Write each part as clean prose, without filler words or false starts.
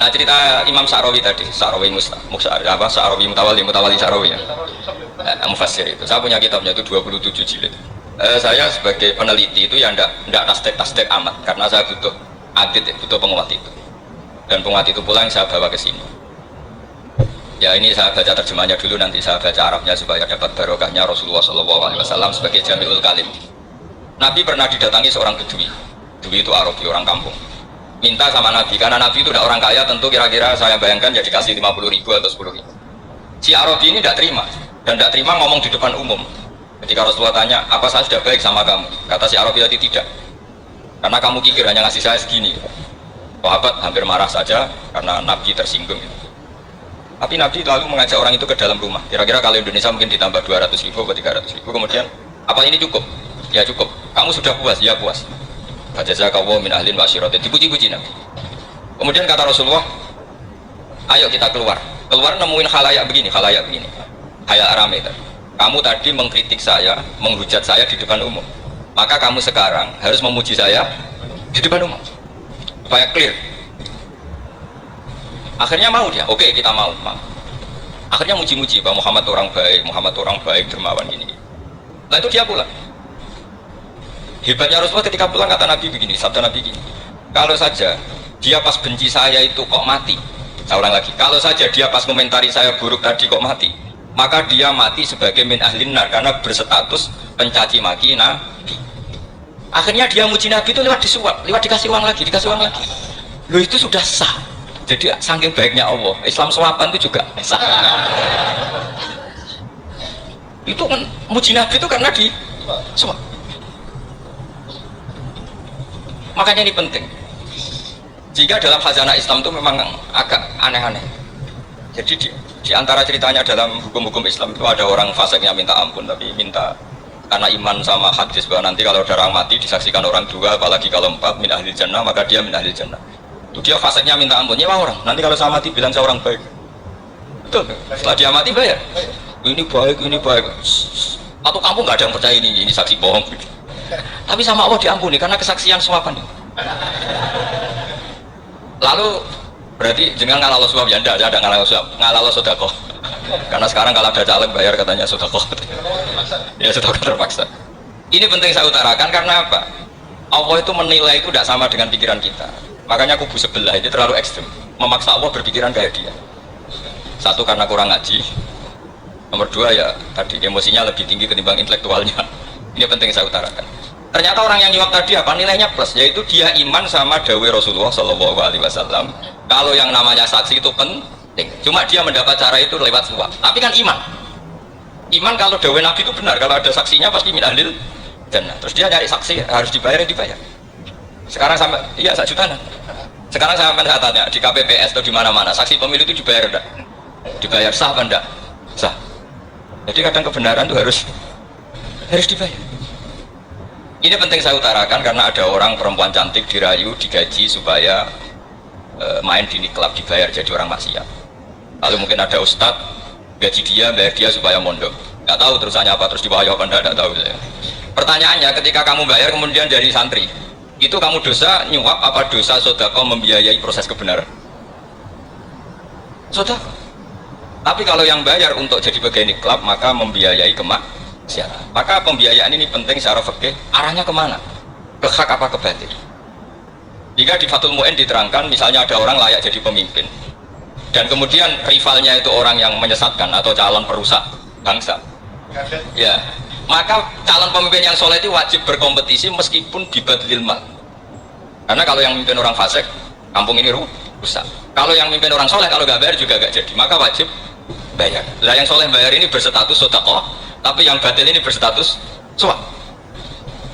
Nah cerita Imam Sa'rawi tadi, Sa'rawi Sa'rawi Mutawali Sa'rawi ya, Mufassir itu. Saya punya kitabnya itu 27 jilid. Saya sebagai peneliti itu ya ndak tasdek amat, karena saya butuh adit, butuh penguat itu. Dan penguat itu pula yang saya bawa ke sini. Ya ini saya baca terjemahnya dulu, nanti saya baca Arabnya supaya dapat barokahnya Rasulullah SAW sebagai Jami'ul Kalim. Nabi pernah didatangi seorang Bedui. Bedui itu Arabi, orang kampung. Minta sama Nabi, karena Nabi itu udah orang kaya, tentu kira-kira saya bayangkan ya dikasih 50.000 atau 10.000. Si Arabi ini tidak terima, dan tidak terima ngomong di depan umum. Ketika Rasulullah tanya, apa saya sudah baik sama kamu? Kata si Arabi tadi tidak, karena kamu kikir hanya ngasih saya segini. Sahabat hampir marah saja karena Nabi tersinggung. Tapi Nabi lalu mengajak orang itu ke dalam rumah. Kira-kira kalau Indonesia mungkin ditambah 200.000 atau 300.000. Kemudian, apa ini cukup? Ya cukup. Kamu sudah puas? Ya puas. Fajazakallahu min ahlin wa asyiratin. Dipuji-puji Nabi. Kemudian kata Rasulullah, ayo kita keluar. Keluar nemuin khalayak begini. Khalayak rame tadi. Kamu tadi mengkritik saya, menghujat saya di depan umum. Maka kamu sekarang harus memuji saya di depan umum. Supaya clear. Akhirnya mau dia, oke kita mau. Akhirnya muji-muji bahwa Muhammad orang baik, dermawan gini. Nah itu dia pulang. Hebatnya Rasulullah ketika pulang kata Nabi begini, sabda Nabi begini. Kalau saja dia pas benci saya itu kok mati. Saya ulang lagi, kalau saja dia pas komentari saya buruk tadi kok mati, maka dia mati sebagai min ahlin nar karena berstatus pencaci maki Nabi. Akhirnya dia muji Nabi itu lewat disuap, lewat dikasih uang lagi. Loh itu sudah sah. Jadi saking baiknya Allah, Islam suapan itu juga sah. Itu kan muji Nabi itu karena di suap. Makanya ini penting. Jika dalam khazanah Islam itu memang agak aneh-aneh. Jadi di antara ceritanya dalam hukum-hukum Islam itu ada orang fasiknya minta ampun, tapi minta karena iman sama hadis bahwa nanti kalau ada orang mati disaksikan orang dua, apalagi kalau 4 min ahli jannah, maka dia min ahli jannah. Itu dia fasiknya minta ampun, nyewa orang. Nanti kalau saya mati bilang saya orang baik. Betul. Setelah dia mati bayar. Ini baik. Atau kamu nggak ada yang percaya ini saksi bohong. Tapi sama Allah diampuni karena kesaksian suapan. Lalu berarti jangan ngalah suap ya, ada ngalah suap, ngalah sedekah. Karena sekarang kalau ada caleg bayar katanya sedekah. Ya sedekah terpaksa. Ini penting saya utarakan karena apa? Allah itu menilai itu tidak sama dengan pikiran kita. Makanya kubu sebelah itu terlalu ekstrim, memaksa Allah berpikiran kayak dia. Satu karena kurang ngaji, nomor dua ya tadi emosinya lebih tinggi ketimbang intelektualnya. Ini penting saya utarakan. Ternyata orang yang nyuap tadi apa nilainya plus, yaitu dia iman sama dawai Rasulullah SAW. Kalau yang namanya saksi itu penting, cuma dia mendapat cara itu lewat suap. Tapi kan iman kalau dawai Nabi itu benar, kalau ada saksinya pasti min ahlil jannah. Terus dia nyari saksi harus dibayar. Sekarang sampai iya 1 jutaan. Sekarang saya tanya di KPPS atau di mana-mana saksi pemilu itu dibayar enggak? Dibayar sah apa enggak? Sah. Jadi kadang kebenaran itu harus dibayar. Ini penting saya utarakan karena ada orang perempuan cantik dirayu, digaji supaya main di klub dibayar jadi orang maksiat. Lalu mungkin ada ustadz gaji dia, bayar dia supaya mondok. Nggak tahu terusannya apa, terus dibayar apa enggak tahu saya. Pertanyaannya ketika kamu bayar kemudian jadi santri, itu kamu dosa nyuap apa dosa sedekah membiayai proses kebenaran? Sedekah. Tapi kalau yang bayar untuk jadi pegawai klub maka membiayai kemaksiatan. Maka pembiayaan ini penting secara fikih. Arahnya kemana? Ke hak apa ke batil? Jika di Fathul Mu'in diterangkan misalnya ada orang layak jadi pemimpin dan kemudian rivalnya itu orang yang menyesatkan atau calon perusak bangsa, ya maka calon pemimpin yang soleh itu wajib berkompetisi meskipun dibadlil mal. Karena kalau yang memimpin orang fasik, kampung ini rusak. Kalau yang memimpin orang soleh, kalau nggak bayar juga nggak jadi, maka wajib bayar. Lah yang soleh bayar ini berstatus sedekah, tapi yang batil ini berstatus suap.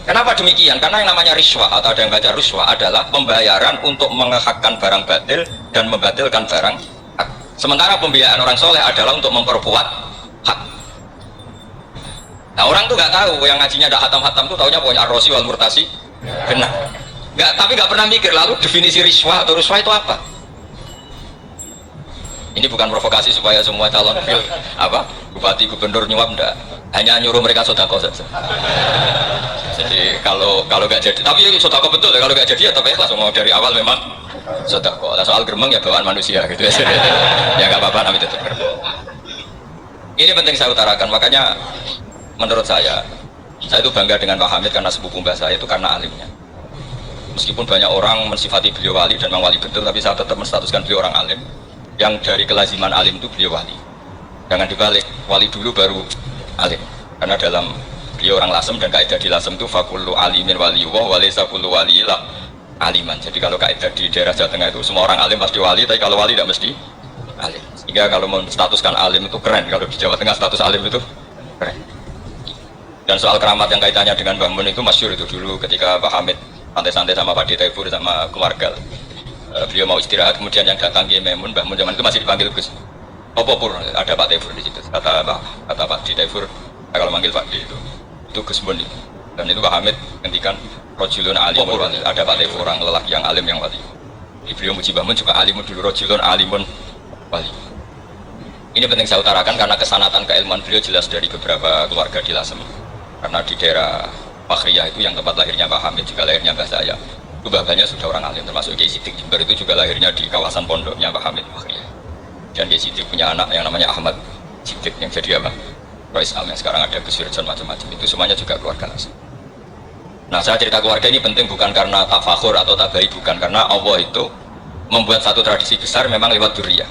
Kenapa demikian? Karena yang namanya riswah atau ada yang baca ruswah adalah pembayaran untuk menghakkan barang batil dan membatilkan barang hak. Sementara pembiayaan orang soleh adalah untuk memperkuat hak. Nah orang tuh nggak tahu, yang ngajinya ada hatam-hatam tuh taunya pokoknya ar-rosi wal murtasi benar. Tapi nggak pernah mikir lalu definisi riswah atau ruswah itu apa. Ini bukan provokasi supaya semua calon bupati gubernur nyuap, enggak, hanya nyuruh mereka sedekah saja. Jadi kalau nggak jadi, tapi sedekah betul ya, kalau nggak jadi ya tapi ikhlas, mau dari awal memang sedekah. Soal gremeng ya bawaan manusia gitu ya. Ya nggak apa-apa namanya tetap gremeng. Ini penting saya utarakan, makanya menurut saya itu bangga dengan Pak Hamid karena sepupu mbah saya itu karena alimnya. Meskipun banyak orang mensifati beliau wali dan memang wali betul, tapi saya tetap menstatuskan beliau orang alim. Yang dari kelaziman alim itu beliau wali. Jangan dibalik, wali dulu baru alim. Karena dalam beliau orang Lasem dan kaidah di Lasem itu fakullu alimin waliyullah walaysa kullu waliyillah aliman. Jadi kalau kaidah di daerah Jawa Tengah itu semua orang alim pasti wali, tapi kalau wali tidak mesti alim. Sehingga kalau menstatuskan alim itu keren, kalau di Jawa Tengah status alim itu keren. Dan soal keramat yang kaitannya dengan Mbah Mun itu masyhur itu dulu ketika Pak Hamid santai-santai sama Pak Taifur sama keluarga. Beliau mau istirahat, kemudian yang datang Kiai Maimun, Mbah Mun zaman itu masih dipanggil Gus. Opo Pur, ada Pak Taifur di situ. Kata Pak Taifur, kalau manggil Pak D itu Gus Mun itu. Dan itu Pak Hamid ngendikan rojulun alimun, ada Pak Taifur orang lelaki yang alim yang wali. Beliau muji Mbah Mun juga alimun dulu, rojulun alimun wali. Ini penting saya utarakan karena kesanatan keilmuan beliau jelas dari beberapa keluarga di Lasem. Karena di daerah Fakhriyah itu yang tempat lahirnya Pak Hamid juga lahirnya mbah saya. Itu bahkannya sudah orang alim, termasuk Kiai Sidik Jember itu juga lahirnya di kawasan pondoknya Pak Hamid Fakhriyah. Dan Kiai Sidik punya anak yang namanya Ahmad Sidik yang jadi apa? Rois Am yang sekarang ada Gus Wirjon macam-macam. Itu semuanya juga keluarga Lasem. Nah, saya cerita keluarga ini penting bukan karena tafakhur atau tabai, bukan, karena Allah itu membuat satu tradisi besar memang lewat dzurriyyah.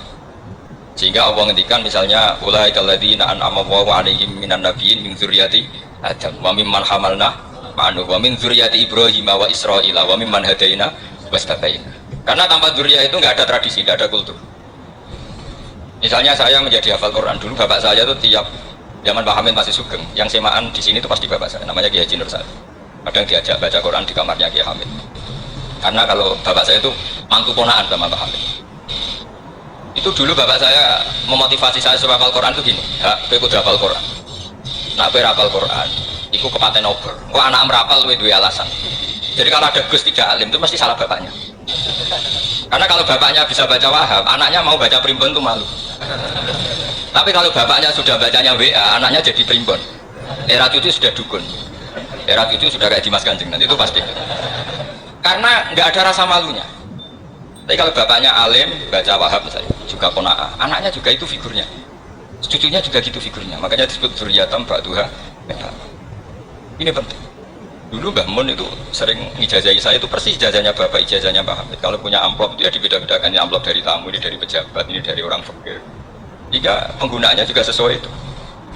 Sehingga Allah ngendikan misalnya ulaikal ladzina an'ama Allahu 'alaihim minan nabiyyin min dzurriyyati Adam wa mimman hamalna ma'anu wa min dzurriyyati Ibrahim wa Israila wa mimman hadaina wastabaina. Karena tanpa dzurriyyah itu nggak ada tradisi, nggak ada kultur. Misalnya saya menjadi hafal Quran dulu, bapak saya itu tiap zaman Pak Hamid masih sugeng, yang semaan di sini itu pasti bapak saya, namanya Kiai Haji Nur Sa'id. Kadang diajak baca Quran di kamarnya Kiai Hamid. Karena kalau bapak saya itu mantu ponaan sama Pak Hamid. Itu dulu bapak saya memotivasi saya supaya hafal Quran itu gini, kowe kudu hafal Quran. Nak kowe hafal Quran, iku kepaten obor. Kok anak merapal luwih duwe alasan. Jadi kalau ada Gus tidak alim itu mesti salah bapaknya. Karena kalau bapaknya bisa baca Wahab, anaknya mau baca primbon itu malu. Tapi kalau bapaknya sudah bacanya WA, anaknya jadi primbon. Era cucu sudah dukun. Era cucu sudah kayak Dimas Kanjeng, nanti itu pasti. Karena nggak ada rasa malunya. Tapi kalau bapaknya alim, baca Wahab misalnya, juga kona'ah, anaknya juga itu figurnya, cucunya juga gitu figurnya, makanya disebut dzurriyyatan ba'duha. Ini penting. Dulu Mbah Mun itu sering ngijazahi saya, itu persis ijazahnya bapak, ijazahnya Mbah Hamid. Kalau punya amplop itu ya dibeda-bedakan, ini amplop dari tamu, ini dari pejabat, ini dari orang fakir. Jika penggunaannya juga sesuai itu,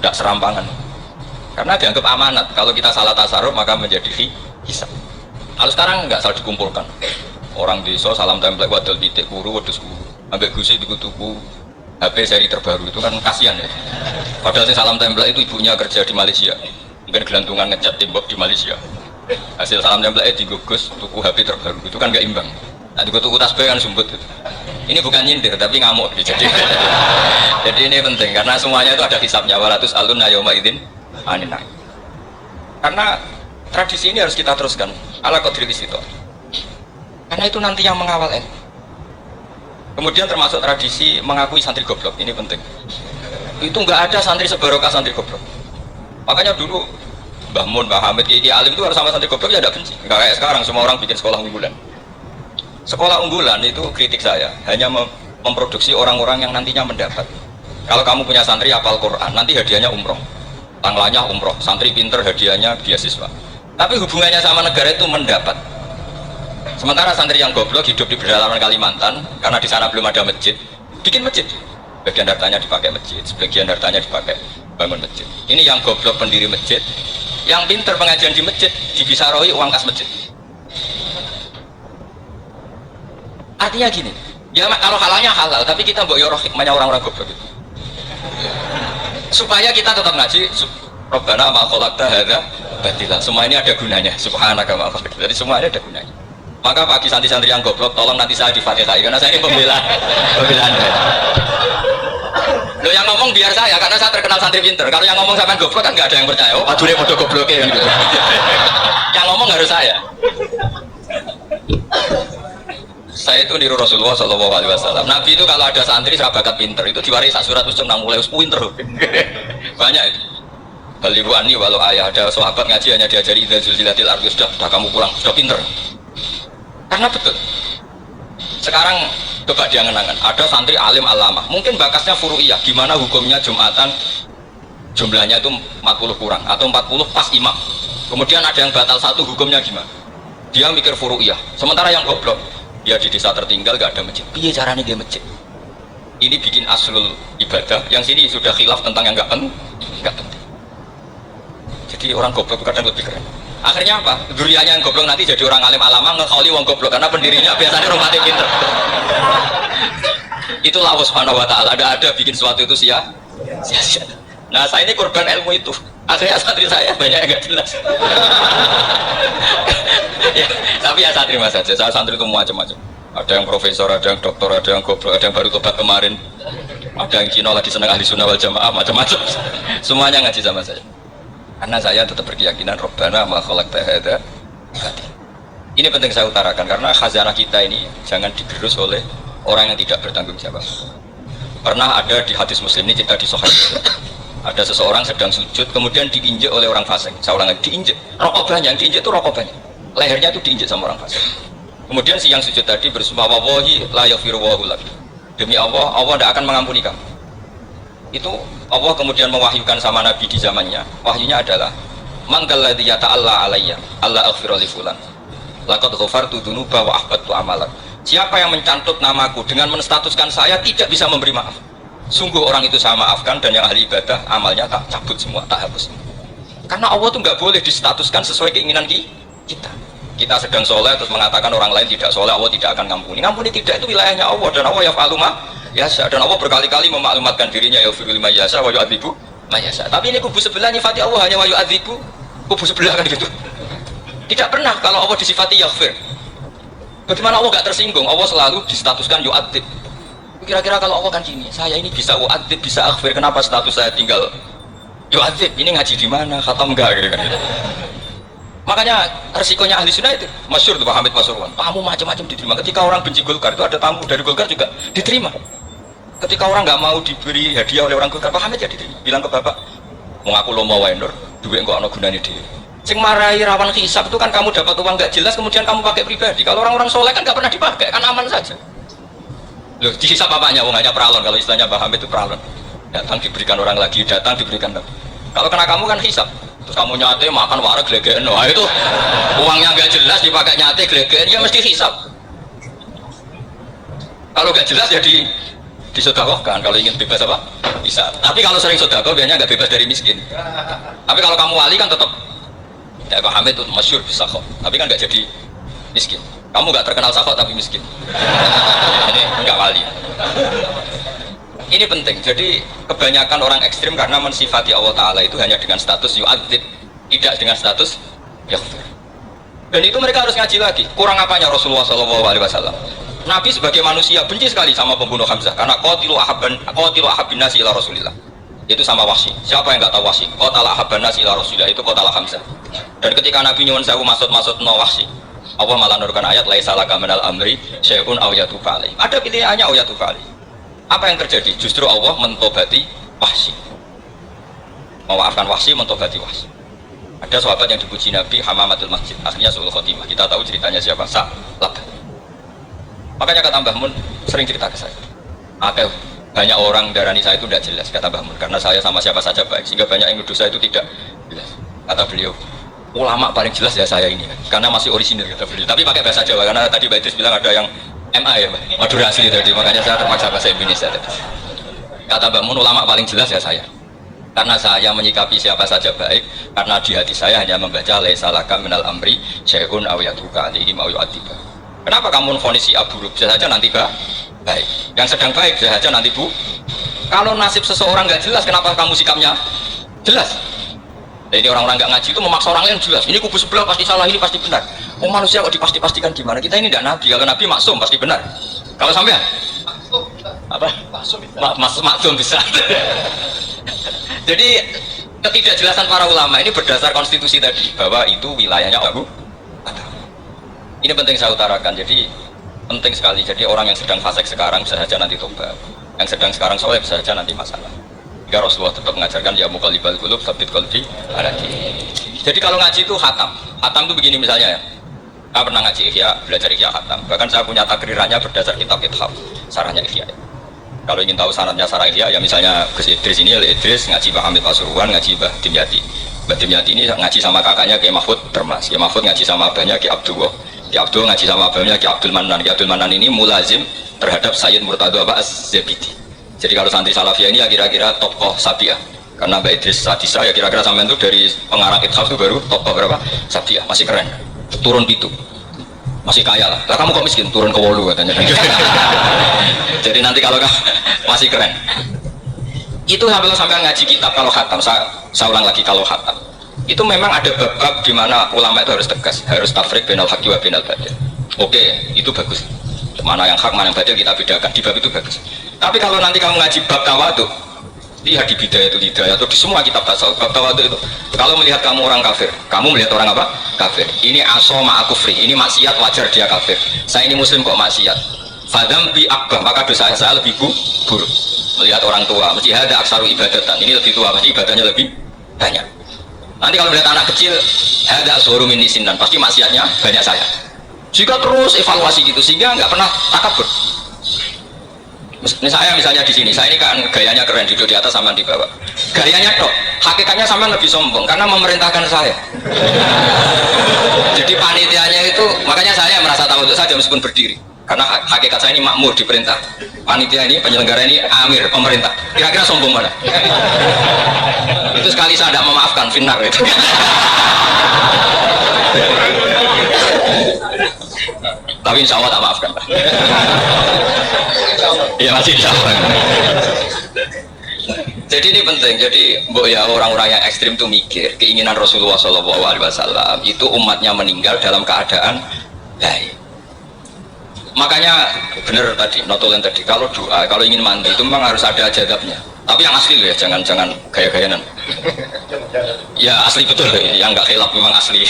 tidak serampangan. Karena dianggap amanat, kalau kita salah tasarruf maka menjadi hisab. Kalau sekarang nggak salah dikumpulkan. Orang desa salam template wadol pitik kuru wedhus kuru ambek gusi tuku HP seri terbaru itu kan kasihan ya. Padahal si salam template itu ibunya kerja di Malaysia, mungkin gelantungan ngecat tembok di Malaysia. Hasil salam template digugus tuku HP terbaru itu kan gak imbang. Nah tuku tasbih kan sumbut itu. Ini bukan nyindir tapi ngamuk jadi. Jadi ini penting karena semuanya itu ada hisabnya, walatus alunna yauma idzin anin. Karena tradisi ini harus kita teruskan ala qadri itu. Karena itu nanti yang mengawal ilmu. Kemudian termasuk tradisi mengakui santri goblok, ini penting. Itu nggak ada santri sebarokah santri goblok. Makanya dulu Mbah Mun, Mbah Hamid, Kiai Alim itu harus sama santri goblok ya ada benci. Nggak kayak sekarang semua orang bikin sekolah unggulan. Sekolah unggulan itu kritik saya hanya memproduksi orang-orang yang nantinya mendapat. Kalau kamu punya santri hafal Quran, nanti hadiahnya umroh, tanglanya umroh. Santri pinter hadiahnya beasiswa. Tapi hubungannya sama negara itu mendapat. Sementara santri yang goblok hidup di pedalaman Kalimantan karena di sana belum ada masjid, bikin masjid. Bagian hartanya dipakai masjid, sebagian hartanya dipakai bangun masjid. Ini yang goblok pendiri masjid, yang pinter pengajian di masjid dibisarohi uang kas masjid. Artinya gini, ya kalau halalnya halal, tapi kita mbok yoroh hikmahnya orang-orang goblok itu. Supaya kita tetap ngaji, Rabbana ma khalaqta hadza batila. Semua ini ada gunanya. Subhanaka ma khalaqta. Jadi semua ini ada gunanya. Maka bagi santri-santri yang goblok, tolong nanti saya difatihai karena saya ini pembelaan. Loh yang ngomong biar saya, karena saya terkenal santri pinter. Kalau yang ngomong sampai goblok kan nggak ada yang percaya. Oh, padune podo gobloknya gitu. Yang ngomong harus saya. Saya itu niru Rasulullah Shallallahu Alaihi Wasallam. Nabi itu kalau ada santri bakat pinter itu diwaris surat usung nang mulai pinter. Banyak itu. Balibu ani walau ayah ada sahabat ngaji hanya diajari idza zulzilatil ardu sudah kamu pulang sudah pinter. Karena betul. Sekarang coba diangan-angan ada santri alim alamah mungkin bakasnya furu'iyah gimana hukumnya Jumatan jumlahnya itu 40 kurang atau 40 pas imam. Kemudian ada yang batal satu hukumnya gimana? Dia mikir furu'iyah. Sementara yang goblok dia di desa tertinggal gak ada masjid. Piye caranya dia masjid? Ini bikin aslul ibadah. Yang sini sudah khilaf tentang yang gak penting. Jadi orang goblok kadang lebih keren. Akhirnya apa? Duriannya yang goblok nanti jadi orang alim alama ngekholi wong goblok karena pendirinya biasanya orang mati pinter. Itulah Allah Subhanahu wa taala. Ada bikin sesuatu itu sia-sia. Nah, saya ini korban ilmu itu. Akhirnya santri saya banyak yang gak jelas. Ya, tapi ya saya terima saja. Saya santri itu macam-macam. Ada yang profesor, ada yang doktor, ada yang goblok, ada yang baru tobat kemarin. Ada yang Cina lagi senang ahli sunnah wal jamaah, macam-macam. Semuanya ngaji sama saya. Karena saya tetap berkeyakinan Rabbana ma khalaqta hadza batil. Ini penting saya utarakan karena khazanah kita ini jangan digerus oleh orang yang tidak bertanggung jawab. Pernah ada di hadis Muslim ini cerita di Sahih. Ada seseorang sedang sujud kemudian diinjek oleh orang fasik. Saya ulang lagi, diinjek. Rokok banyak, yang diinjek itu rokok banyak. Lehernya itu diinjek sama orang fasik. Kemudian si yang sujud tadi bersumpah wallahi la yaghfiru wallahu lak. Demi Allah, Allah tidak akan mengampuni kamu. Itu Allah kemudian mewahyukan sama Nabi di zamannya. Wahyunya adalah manggalladzi yata'alla alayya alla aghfira li fulan. Laqad ghafartu dzunuba wa ahbattu amalak. Siapa yang mencantut namaku dengan menstatuskan saya tidak bisa memberi maaf. Sungguh orang itu saya maafkan dan yang ahli ibadah amalnya tak cabut semua, tak hapus semua. Karena Allah itu nggak boleh distatuskan sesuai keinginan kita. Kita sedang soleh terus mengatakan orang lain tidak soleh, Allah tidak akan ngampuni. Ngampuni tidak, itu wilayahnya Allah dan Allah yaf'alu ma yasha. Dan Allah berkali-kali memaklumatkan dirinya yaghfiru liman yasha wa yu'adzibu man yasha. Tapi ini kubu sebelah nyifati Allah hanya wa yu'adzibu, kubu sebelah kan gitu. Tidak pernah kalau Allah disifati yaghfir. Bagaimana Allah nggak tersinggung? Allah selalu distatuskan yu'adzib. Kira-kira kalau Allah kan gini, saya ini bisa yu'adzib, bisa aghfir, kenapa status saya tinggal yu'adzib? Ini ngaji di mana? Khatam enggak gitu kan. Makanya resikonya ahli sunnah itu masyhur tuh Pak Hamid Pasuruan. Tamu macam-macam diterima. Ketika orang benci Golkar itu ada tamu dari Golkar juga diterima. Ketika orang nggak mau diberi hadiah oleh orang Golkar, Pak Hamid ya diterima. Bilang ke bapak, mau aku lo mau vendor, duit enggak ono gunane dhewe. Sing marai rawan hisab itu kan kamu dapat uang nggak jelas kemudian kamu pakai pribadi. Kalau orang-orang soleh kan nggak pernah dipakai, kan aman saja. Loh, dihisab apanya? Wong hanya peralon, kalau istilahnya Pak Hamid itu peralon. Datang diberikan orang lagi, datang diberikan lagi. Kalau kena kamu kan hisab. Terus kamu nyate makan wareg glegeken. Wah itu uangnya nggak jelas dipakai nyate glegeken, ya mesti hisab. Kalau nggak jelas ya disedekahkan. Kalau ingin bebas apa? Bisa. Tapi kalau sering sedekah biasanya nggak bebas dari miskin. Tapi kalau kamu wali kan tetap ya Pak Hamid itu masyhur bisa kok. Tapi kan nggak jadi miskin. Kamu nggak terkenal sakot tapi miskin. Ini nggak wali. Ini penting. Jadi kebanyakan orang ekstrim karena mensifati Allah Taala itu hanya dengan status yu'adzib, tidak dengan status yaghfir. Dan itu mereka harus ngaji lagi. Kurang apanya Rasulullah SAW? Nabi sebagai manusia benci sekali sama pembunuh Hamzah karena qatilu ahabbin nasi ila Rasulillah. Itu sama Wahsy. Siapa yang nggak tahu Wahsy? Qatala ahabban nasi ila Rasulillah, itu qatala Hamzah. Dan ketika Nabi nyuwun sewu maksud no Wahsy, Allah malah nurkan ayat laisa laka minal amri syai'un aw yatuba alaihi. Ada pilihannya aw yatuba alaihi. Apa yang terjadi? Justru Allah mentobati Wahsy. Memaafkan Wahsy, mentobati Wahsy. Ada sahabat yang dipuji Nabi Hamamatul Masjid, akhirnya suul khotimah. Kita tahu ceritanya siapa? Sa'lab. Makanya kata Mbah Mun sering cerita ke saya. Banyak orang darani saya itu tidak jelas, kata Mbah Mun, karena saya sama siapa saja baik, sehingga banyak yang nuduh saya itu tidak jelas. Kata beliau, ulama paling jelas ya saya ini, karena masih orisinil kata beliau. Tapi pakai bahasa Jawa, karena tadi Mbak Idris bilang ada yang MA ya, Madura asli tadi, makanya saya terpaksa bahasa Indonesia tadi. Kata Mbak Mun, ulama paling jelas ya saya, karena saya menyikapi siapa saja baik, karena di hati saya hanya membaca laisa laka minal amri syai'un aw yatuka alaihi ma yu'adzibah. Kenapa kamu vonis si buruk? Bisa saja nanti baik. Yang sedang baik bisa saja nanti bu. Kalau nasib seseorang nggak jelas, kenapa kamu sikapnya jelas? Jadi orang-orang nggak ngaji itu memaksa orang lain jelas. Ini kubu sebelah pasti salah, ini pasti benar. Oh manusia kok dipasti-pastikan gimana? Kita ini tidak nabi. Kalau nabi maksum pasti benar. Kalau sampai apa? Maksum bisa. Jadi ketidakjelasan para ulama ini berdasar konstitusi tadi bahwa itu wilayahnya Abu. Ini penting saya utarakan. Jadi penting sekali. Jadi orang yang sedang fasik sekarang bisa saja nanti tobat, yang sedang sekarang soleh bisa saja nanti masalah. Jika Rasulullah tetap mengajarkan ya muqallibal qulub tsabbit qalbi ala dinik. Jadi kalau ngaji itu khatam itu begini misalnya ya, saya pernah ngaji Ihya, belajar Ihya khatam, bahkan saya punya takrirannya berdasar kitab-kitab sarahnya Ihya. Kalau ingin tahu sanadnya sarah Ihya, ya misalnya Gus Idris ini, Idris ngaji Pak Hamid Pasuruan, ngaji Mbah Dimyati. Mbah Dimyati ini ngaji sama kakaknya Kiai Mahfud Termas, Kiai Mahfud ngaji sama abahnya Kiai Abdullah, Kiai Abdul ngaji sama abahnya Kiai Abdul Manan. Kiai Abdul Manan ini mulazim terhadap Sayyid Murtado Az-Zabidi. Jadi kalau santri Salafiyah ini ya kira-kira tokoh Sabiah. Karena Mbak Idris Sadisa ya kira-kira sampai itu dari pengarang Ithaf itu baru tokoh berapa? Sabiah, masih keren. Turun pitu. Masih kaya lah. Lah kamu kok miskin? Turun ke Wolu katanya. Jadi nanti kalau masih keren. Itu sampai ngaji kitab kalau khatam, saya ulang lagi kalau khatam. Itu memang ada bab-bab di mana ulama itu harus tegas, harus tafriq bainal haqqi wa bainal batil. Oke, itu bagus. Mana yang hak, mana yang batil kita bedakan, di bab itu bagus. Tapi kalau nanti kamu ngaji bab tawadhu, lihat di Bidayatul Hidayah atau di semua kitab tasawuf, bab tawadhu itu, kalau melihat kamu orang kafir, kamu melihat orang apa? Kafir. Ini aso ma'a kufri, ini maksiat wajar dia kafir. Saya ini muslim kok maksiat. Fadam bi akbar, maka dosa saya lebih buruk. Melihat orang tua, mesti ada aksaru ibadatan, ini lebih tua, pasti ibadahnya lebih banyak. Nanti kalau melihat anak kecil, ada ashoru min nisindan, pasti maksiatnya banyak saya. Jika terus evaluasi gitu, sehingga nggak pernah takabur. Saya misalnya di sini, saya ini kan gayanya keren, duduk di atas sama di bawah. Gayanya dok, hakikatnya sama lebih sombong karena memerintahkan saya. Jadi panitianya itu, makanya saya merasa tawadhu saja meskipun berdiri. Karena hakikat saya ini makmur diperintah. Panitia ini, penyelenggara ini amir, pemerintah. Kira-kira sombong mana? Itu sekali saya tidak memaafkan, finnar itu. Tapi insya Allah tak maafkan. Ya masih insya Allah. Jadi ini penting. Jadi ya orang-orang yang ekstrim itu mikir keinginan Rasulullah SAW itu umatnya meninggal dalam keadaan baik. Makanya benar tadi, notulen tadi, kalau doa, kalau ingin mandi itu memang harus ada jadabnya. Tapi yang asli loh ya, jangan gaya-gayaan. Ya asli betul, yang nggak khilaf memang asli.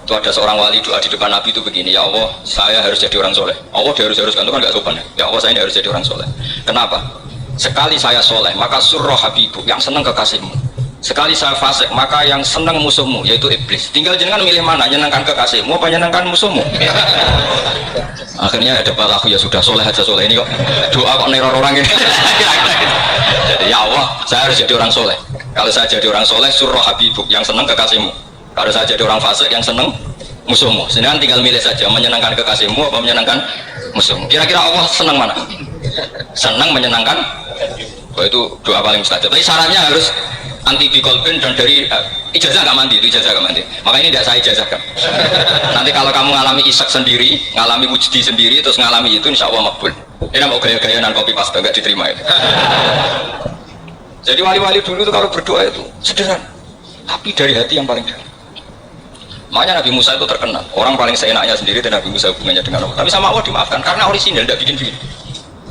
Itu ada seorang wali doa di depan Nabi itu begini, ya Allah, saya harus jadi orang soleh. Allah diharus-haruskan itu kan nggak sopan. Ya Allah, saya ini harus jadi orang soleh. Kenapa? Sekali saya soleh, maka surroh habibu, yang senang kekasihmu. Sekali saya fasik, maka yang senang musuhmu, yaitu iblis. Tinggal jenengan milih mana, nyenangkan kekasihmu apa nyenangkan musuhmu. Akhirnya ada aku ya sudah soleh aja, soleh ini kok doa kok neror orang ini. Jadi ya Allah, saya harus jadi orang soleh. Kalau saya jadi orang soleh, surroh habibu, yang senang kekasihmu. Kalau saya jadi orang fasik, yang senang musuhmu. Sedangkan tinggal milih saja, menyenangkan kekasihmu apa menyenangkan musuhmu. Kira-kira Allah senang mana? Senang menyenangkan. Oh, itu doa paling mustajab. Tapi syaratnya harus anti bikolbin dan dari ijazah nggak mandi, itu ijazah nggak mandi. Maka ini tidak saya ijazahkan. Nanti kalau kamu ngalami isak sendiri, ngalami wujudi sendiri, terus ngalami itu insya Allah makbul. Ini mau gaya-gayaan kopi pasta nggak diterima itu. Jadi wali-wali dulu itu kalau berdoa itu sederhana, tapi dari hati yang paling dalam. Makanya Nabi Musa itu terkenal, orang paling seenaknya sendiri dan Nabi Musa hubungannya dengan Allah. Tapi sama Allah dimaafkan karena orisinal, tidak bikin-bikin.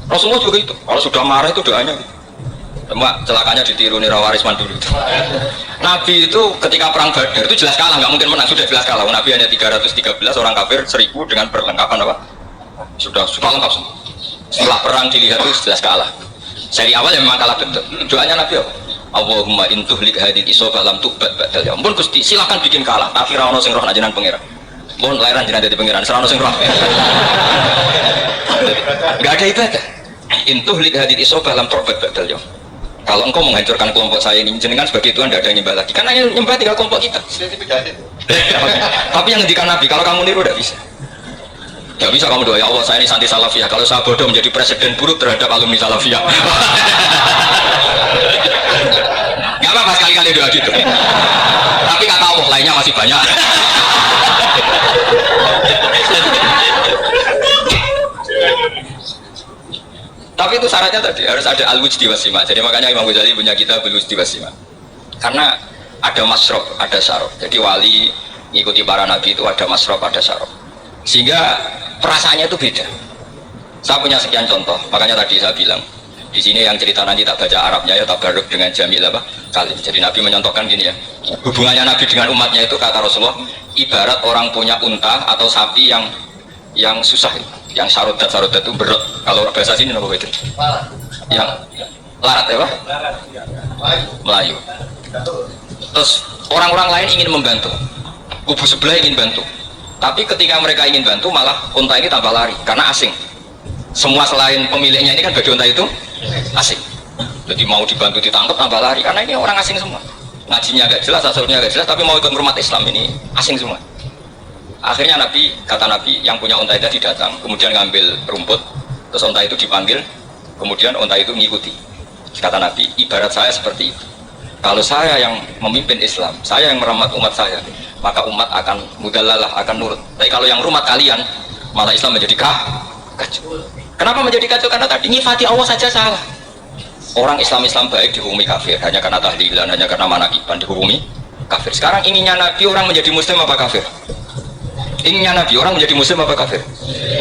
Rasulullah juga itu, kalau sudah marah itu doanya gitu. Cuma celakanya ditiru Nirawarisman dulu itu. Nabi itu ketika perang Badar itu jelas kalah, nggak mungkin menang, sudah jelas kalah. Nabi hanya 313 orang kafir, 1000 dengan perlengkapan apa? Sudah lengkap semua. Setelah perang dilihat itu jelas kalah. Seri awal yang memang kalah betul. Doanya Nabi apa? Allahumma intuhlik hadil isobah lam tubat badal. Ya ampun Gusti, silahkan bikin kalah, tapi ra ono sing roh najenan pangeran. Mohon lahiran jenengan dadi pangeran, ra ono sing roh. Enggak ada ibadah. Intuhlik hadil isobah lam tubat badal ya. Kalau engkau menghancurkan kelompok saya ini, jenengan sebagai Tuhan tidak ada yang nyembah lagi. Karena yang nyembah tinggal kelompok kita. Tapi yang ngendikan Nabi, kalau kamu niru tidak bisa. Tidak bisa kamu doa, ya Allah saya ini santri Salafiyah. Kalau saya bodoh menjadi presiden buruk terhadap alumni Salafiyah. Gak apa-apa sekali-kali doa gitu. Tapi kata Allah lainnya masih banyak. Tapi itu syaratnya tadi harus ada al-wujdi wasima. Jadi makanya Imam Ghazali punya kitab al-wujdi wasima. Karena ada masrob, ada syarab. Jadi wali ngikuti para nabi itu ada masrob, ada syarab. Sehingga perasaannya itu beda. Saya punya sekian contoh. Makanya tadi saya bilang di sini yang cerita nanti tak baca Arabnya ya tabarruk dengan Jamil apa Kalim. Jadi Nabi menyontohkan gini ya. Hubungannya Nabi dengan umatnya itu kata Rasulullah ibarat orang punya unta atau sapi yang yang susah, yang sarodat itu berat. Kalau bahasa sini apa itu? Yang larat ya Pak? Melayu. Terus orang-orang lain ingin membantu, kubu sebelah ingin bantu, tapi ketika mereka ingin bantu malah unta ini tambah lari karena asing. Semua selain pemiliknya ini kan bagi unta itu asing, jadi mau dibantu ditangkap tambah lari karena ini orang asing semua. Ngajinya agak jelas, asalnya agak jelas, tapi mau ikut hormat Islam ini asing semua. Akhirnya kata Nabi yang punya unta itu tadi datang, kemudian ngambil rumput, terus unta itu dipanggil, kemudian unta itu mengikuti. Kata Nabi, ibarat saya seperti itu. Kalau saya yang memimpin Islam, saya yang merahmat umat saya, maka umat akan mudallalah, akan nurut. Tapi kalau yang rumah kalian, malah Islam menjadi kacau. Kenapa menjadi kacau? Karena tadi nyifati Allah saja salah. Orang Islam baik dihukumi kafir, hanya karena tahlilan, hanya karena manakiban dihukumi kafir. Sekarang inginnya Nabi orang menjadi muslim apa kafir? Inginnya Nabi orang menjadi muslim apa kafir?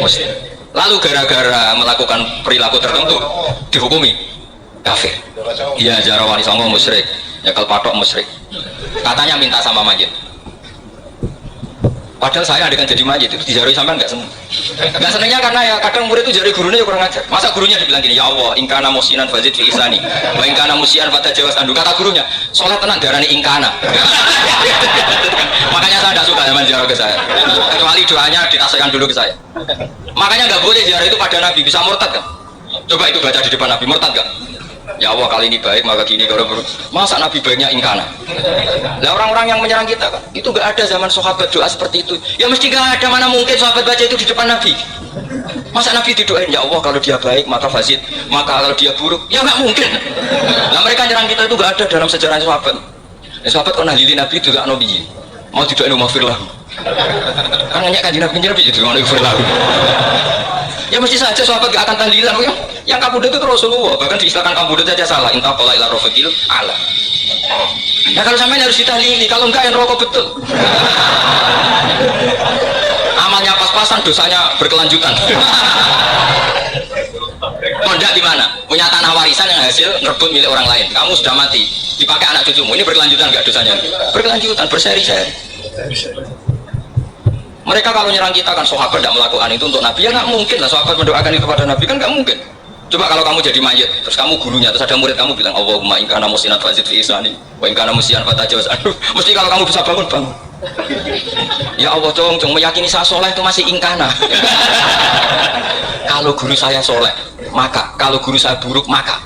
Muslim. Lalu gara-gara melakukan perilaku tertentu dihukumi kafir. Iya, jarawani songo musyrik. Nyekel patok musyrik. Katanya minta sama mayit. Padahal saya adegan jadi mayit itu dijarui sampean nggak seneng. Nggak senengnya karena ya kadang murid itu jari gurunya ya kurang ajar. Masa gurunya dibilang gini, ya Allah, ingkana musinan fazid fi isani, wa ingkana musian fata jawas andu. Kata gurunya, sholat tenang darani ingkana. Makanya saya tidak suka zaman ziarah ke saya. Kecuali doanya ditasihkan dulu ke saya. Makanya nggak boleh ziarah itu pada Nabi, bisa murtad kan? Coba itu baca di depan Nabi, murtad kan? Ya Allah, kali ini baik maka gini kalau masa Nabi baiknya ingkana. Nah orang-orang yang menyerang kita kan itu nggak ada zaman sahabat doa seperti itu. Ya mesti nggak ada, mana mungkin sahabat baca itu di depan Nabi. Masa Nabi didoain ya Allah kalau dia baik maka fasid, maka kalau dia buruk ya nggak mungkin. Nah mereka nyerang kita itu nggak ada dalam sejarah sahabat. Sahabat kok nahlili Nabi itu gak Nabi mau didoain umafirlah. Kan nanya kan Nabi itu mau umafirlah. Ya mesti saja sahabat gak akan tahlilan ya. Yang kabudut itu Rasulullah, bahkan diistilahkan kabudut saja salah. Inta qala ila rafiqil ala. Ya kalau sampai harus ditahlili, kalau enggak yang rokok betul. Amalnya pas-pasan, dosanya berkelanjutan. Kondak di mana? Punya tanah warisan yang hasil ngerebut milik orang lain. Kamu sudah mati, dipakai anak cucumu. Ini berkelanjutan enggak dosanya? Berkelanjutan, berseri-seri. Mereka kalau nyerang kita kan sahabat tidak melakukan itu untuk Nabi, ya nggak mungkin lah sahabat mendoakan itu kepada Nabi, kan nggak mungkin. Coba kalau kamu jadi mayit, terus kamu gurunya, terus ada murid kamu bilang Allahumma in kana musinan fazid fi isani wa in kana musian fatajawaz anhu. Mesti kalau kamu bisa bangun. Ya Allah cong meyakini saya soleh itu masih ingkana. Kalau guru saya soleh maka, kalau guru saya buruk maka,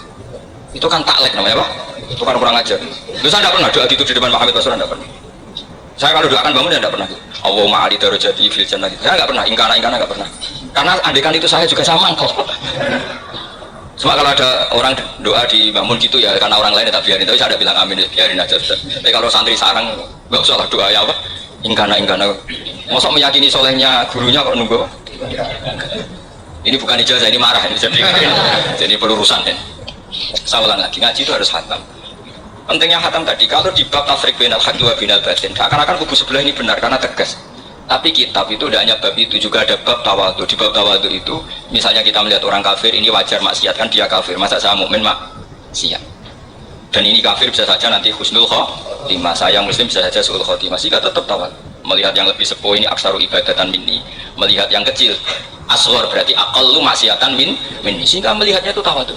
itu kan taklek namanya Pak, itu kan kurang ajar. Terus saya tidak pernah doa gitu di depan Pak Hamid Basura, tidak pernah. Saya kalau doakan bangun ya tidak pernah. Allahumma ali darajati fil jannah. Saya nggak pernah ingkana nggak pernah. Karena andekan itu saya juga sama kok. Cuma kalau ada orang doa di bangun gitu ya karena orang lain ya tak biarin. Tapi saya ada bilang amin, biarin aja sudah. Tapi kalau santri sarang nggak usah lah doa ya apa? Ingkana. Mosok meyakini solehnya gurunya kok nunggu? Ini bukan ijazah, ini marah ini jadi pelurusan ya. Saya ulang lagi, ngaji itu harus khatam. Pentingnya khatam tadi, kalau di bab tafrik binal haqi wa binal batin, akan kubu sebelah ini benar karena tegas. Tapi kitab itu tidak hanya bab itu, juga ada bab tawadu. Di bab tawadu itu, misalnya kita melihat orang kafir, ini wajar maksiat kan dia kafir, masa saya mukmin maksiat. Dan ini kafir bisa saja nanti husnul khotimah, saya muslim bisa saja su'ul khotimah, sehingga tetap tawadu. Melihat yang lebih sepuh ini aksaru ibadatan minni, melihat yang kecil asghar berarti aqallu maksiatan minni, sehingga melihatnya itu tawadu.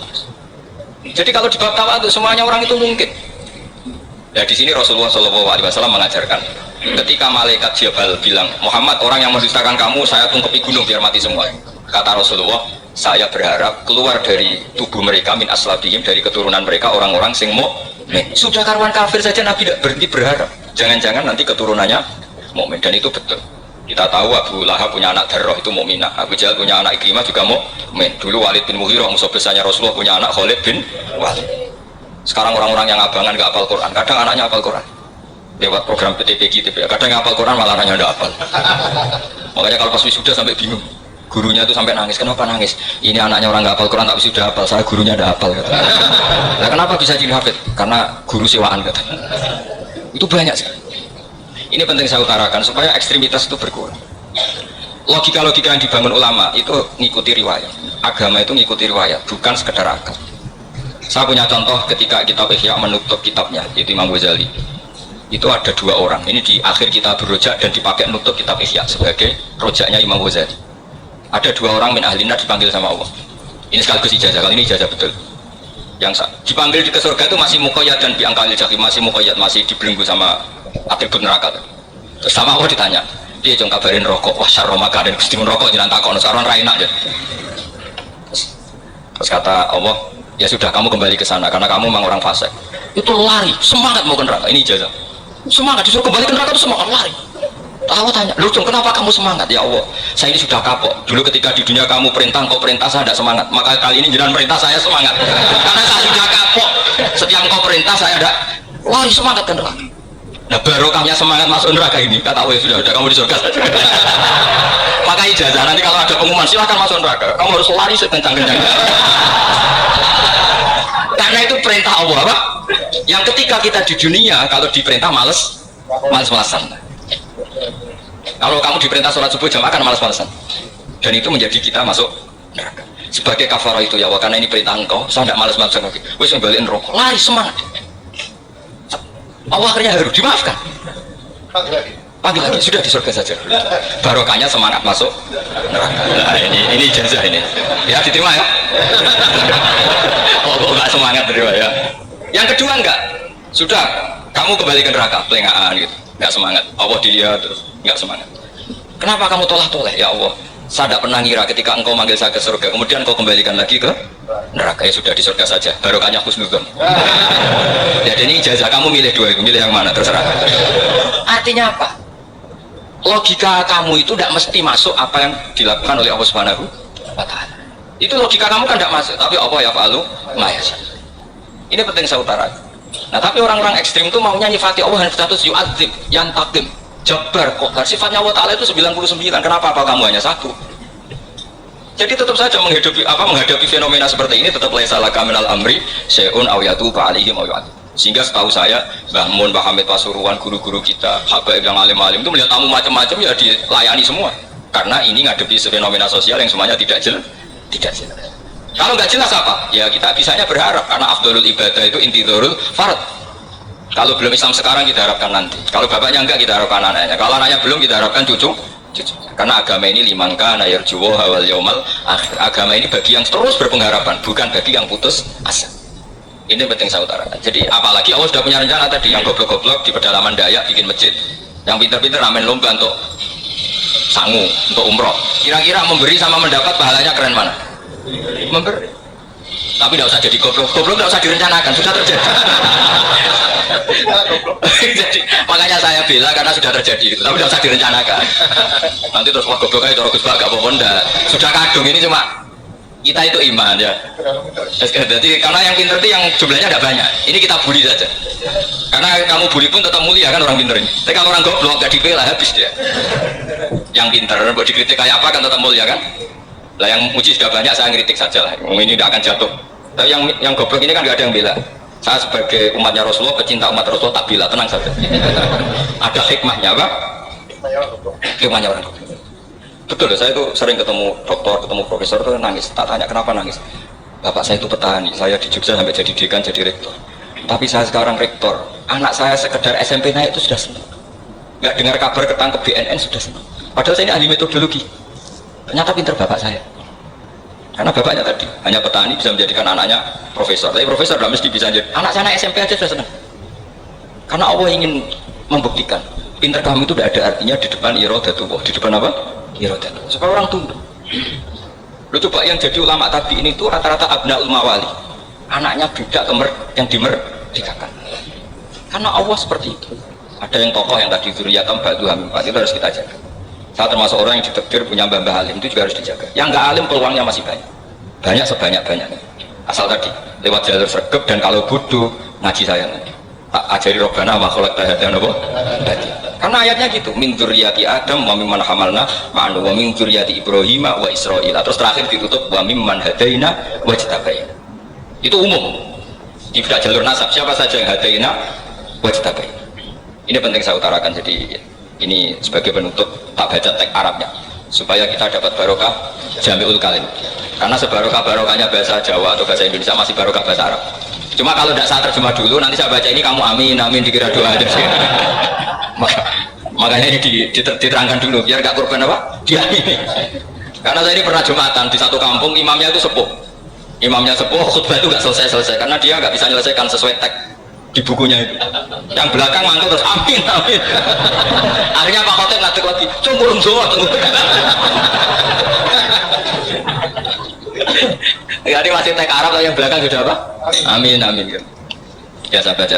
Jadi kalau di bab tawadu semuanya orang itu mungkin. Ya di sini Rasulullah SAW mengajarkan, ketika malaikat Jabal bilang, Muhammad orang yang mendustakan kamu saya tungkepi gunung biar mati semua. Kata Rasulullah, saya berharap keluar dari tubuh mereka min aslabihim, dari keturunan mereka orang-orang sing mukmin. Sudah karuan kafir saja Nabi tidak berhenti berharap. Jangan-jangan nanti keturunannya mukmin, dan itu betul. Kita tahu Abu Lahab punya anak Darroh itu mukminah, Abu Jahal punya anak Ikrimah juga mukmin. Dulu Walid bin Mughirah musuh besarnya Rasulullah punya anak Khalid bin Walid. Sekarang orang-orang yang abangan gak hafal Quran, kadang anaknya hafal Quran lewat program PTPG, kadang yang hafal Quran malah anaknya gak hafal. Makanya kalau pas wisuda sampai bingung, gurunya itu sampai nangis. Kenapa nangis? Ini anaknya orang gak hafal Quran tapi sudah hafal, saya gurunya gak hafal kata. Nah, kenapa bisa jadi hafid? Karena guru sewaan kata. Itu banyak sih. Ini penting saya utarakan supaya ekstremitas itu berkurang. Logika-logika yang dibangun ulama itu ngikuti riwayat. Agama itu ngikuti riwayat, bukan sekedar akal. Saya punya contoh ketika kitab Ihya menutup kitabnya, yaitu Imam Ghazali. Itu ada dua orang, ini di akhir kitab Rojak dan dipakai menutup kitab Ihya sebagai rojaknya Imam Ghazali. ada 2 orang min ahli nar dipanggil sama Allah. Ini sekaligus ijazah, kali ini ijazah betul. Yang dipanggil ke surga itu masih muqayyad dan biangkalil jahim, masih muqayyad, masih dibelenggu sama atribut neraka. Terus sama Allah ditanya, dia jangan kabarin rokok, wah syarroma kaden Gusti mun rokok jangan takon, sekarang ra enak aja. Terus kata Allah, ya sudah kamu kembali ke sana karena kamu memang orang fasik. Itu lari, semangat mau ke neraka. Ini ijazah. Semangat disuruh kembali ke neraka itu semangat lari. Allah tanya, lu Jung, kenapa kamu semangat? Ya Allah, saya ini sudah kapok. Dulu ketika di dunia kamu perintah, kau perintah, saya tidak semangat. Maka kali ini jangan perintah saya semangat. Karena saya sudah kapok. Setiap kau perintah saya ada lari semangat ke neraka. Nah barokahnya semangat masuk neraka ini. Kata Allah, sudah kamu di surga saja. Maka ijazah nanti kalau ada pengumuman silahkan masuk neraka. Kamu harus lari sekencang-kencangnya. Karena itu perintah Allah, apa? Yang ketika kita di dunia kalau diperintah males-malesan. Kalau kamu diperintah sholat subuh jamaah kan malas-malasan, dan itu menjadi kita masuk neraka. Sebagai kafarah itu ya Allah, karena ini perintah engkau, saya tidak malas-malasan lagi. Wes ngembaliin rokok, lari semangat. Allah akhirnya harus dimaafkan. Panggil lagi, sudah di surga saja. Barokahnya semangat masuk neraka. Nah, ini ijazah ini. Ya diterima ya. Oh enggak semangat terima ya. Yang kedua enggak, sudah kamu kembali ke neraka, pelengahan gitu. Enggak semangat, Allah dilihat terus enggak semangat. Kenapa kamu toleh? Ya Allah, saya tidak pernah ngira ketika engkau manggil saya ke surga, kemudian kau kembalikan lagi ke neraka. Ya sudah di surga saja, barokahnya husnudzon. Jadi ini ijazah kamu milih 2 itu, milih yang mana terserah. Artinya apa? Logika kamu itu tidak mesti masuk apa yang dilakukan oleh Allah Subhanahu wa Ta'ala. Itu logika kamu kan tidak masuk, tapi apa ya fa'alu ma yasha. Ini penting saya utarakan. Nah tapi orang-orang ekstrim itu maunya nyifati Allah dengan status yu'adzib, yantakim, jabbar, qahar. Sifatnya Allah Ta'ala itu 99, kenapa apa kamu hanya 1? Jadi tetap saja menghadapi fenomena seperti ini tetap laisa laka minal amri syai'un aw yatuba alaihim aw yu'adzib. Sehingga setahu saya Mbah Mun, Mbah Hamid Pasuruan, guru-guru kita, habaib yang alim-alim itu melihat tamu macam-macam ya dilayani semua. Karena ini ngadepi fenomena sosial yang semuanya tidak jelas. Kalau nggak jelas apa? Ya kita bisanya berharap karena afdhalul ibadah itu intidharul farad. Kalau belum Islam sekarang kita harapkan nanti. Kalau bapaknya enggak kita harapkan anaknya. Kalau anaknya belum kita harapkan cucu. Karena agama ini limangka nayarjuwo hawal yaumal akhir. Agama ini bagi yang terus berpengharapan, bukan bagi yang putus asa. Ini penting saya utarakan. Jadi apalagi Allah sudah punya rencana tadi, yang goblok-goblok di pedalaman Dayak bikin masjid, yang pinter-pinter ramen lomba untuk sangu, untuk umroh. Kira-kira memberi sama mendapat pahalanya keren mana? Memberi. Tapi tidak usah jadi goblok tidak usah direncanakan, sudah terjadi. Jadi makanya saya bela karena sudah terjadi itu, tapi tidak usah direncanakan. Nanti terus wah goblok aja terus gak apa-apa ndak. Sudah kadung ini cuma kita itu iman ya. Jadi karena yang pinter itu yang jumlahnya tidak banyak. Ini kita bully saja. Karena kamu bully pun tetap mulia kan orang pinter ini. Tapi kalau orang goblok gak dibela habis dia. Yang pinter buat dikritik kayak apa kan tetap mulia kan. Lah yang muji sudah banyak saya ngeritik saja lah. Ini tidak akan jatuh. Tapi yang goblok ini kan gak ada yang bela. Saya sebagai umatnya Rasulullah, pecinta umat Rasulullah tak bela, tenang saja. Ada hikmahnya apa? Hikmahnya orang goblok. Betul, saya itu sering ketemu dokter, ketemu profesor itu nangis. Tak tanya kenapa nangis. Bapak saya itu petani, saya di Jogja sampai jadi dekan, jadi rektor. Tapi saya sekarang rektor, anak saya sekedar SMP naik itu sudah senang. Nggak dengar kabar ketangkep BNN sudah senang. Padahal saya ini ahli metodologi. Ternyata pinter bapak saya. Karena bapaknya tadi hanya petani bisa menjadikan anaknya profesor. Tapi profesor tidak mesti bisa jadi. Anak saya naik SMP aja sudah senang. Karena Allah ingin membuktikan pinter kamu itu tidak ada artinya di depan iradatullah. Di depan apa? Iradatullah. Supaya orang tunduk. Lu coba yang jadi ulama tadi ini tuh rata-rata abnaul mawali. Anaknya budak yang dimerdekakan. Karena Allah seperti itu. Ada yang tokoh yang tadi dzurriyyatan ba'duhum min ba'd, itu harus kita jaga. Saya termasuk orang yang ditakdir punya mbah alim, itu juga harus dijaga. Yang nggak alim peluangnya masih banyak. Banyak sebanyak-banyaknya. Asal tadi lewat jalur sregep, dan kalau bodoh ngaji saya nanti. Tak ajari robbana wa khalaqta hadana apa? Karena ayatnya gitu, min dzurriyyati Adam wa mimman hamalna ma'anu wa min dzurriyyati Ibrahim wa Israil. Terus terakhir ditutup wa mimman hadaina wa jtabaina. Itu umum. Tidak jalur nasab, siapa saja yang hadaina wa jtabaina. Ini penting saya utarakan, jadi ini sebagai penutup tak baca teks Arabnya supaya kita dapat barokah jami'ul kalim. Karena sebarokah-barokahnya bahasa Jawa atau bahasa Indonesia masih barokah bahasa Arab. Cuma kalau tidak saya terjemah dulu, nanti saya baca ini kamu amin, amin dikira doa aja sih. Makanya ini diterangkan dulu biar gak korban apa? Diamini. Karena saya ini pernah Jumatan di satu kampung, imamnya itu sepuh. Imamnya sepuh, khutbah itu nggak selesai-selesai karena dia nggak bisa menyelesaikan sesuai teks di bukunya itu. Yang belakang mantul terus amin amin. Akhirnya Pak Khotib ngadeg lagi, cumurung semua. Jadi masih teks Arab, yang belakang sudah apa? Amin amin. Ya saya baca.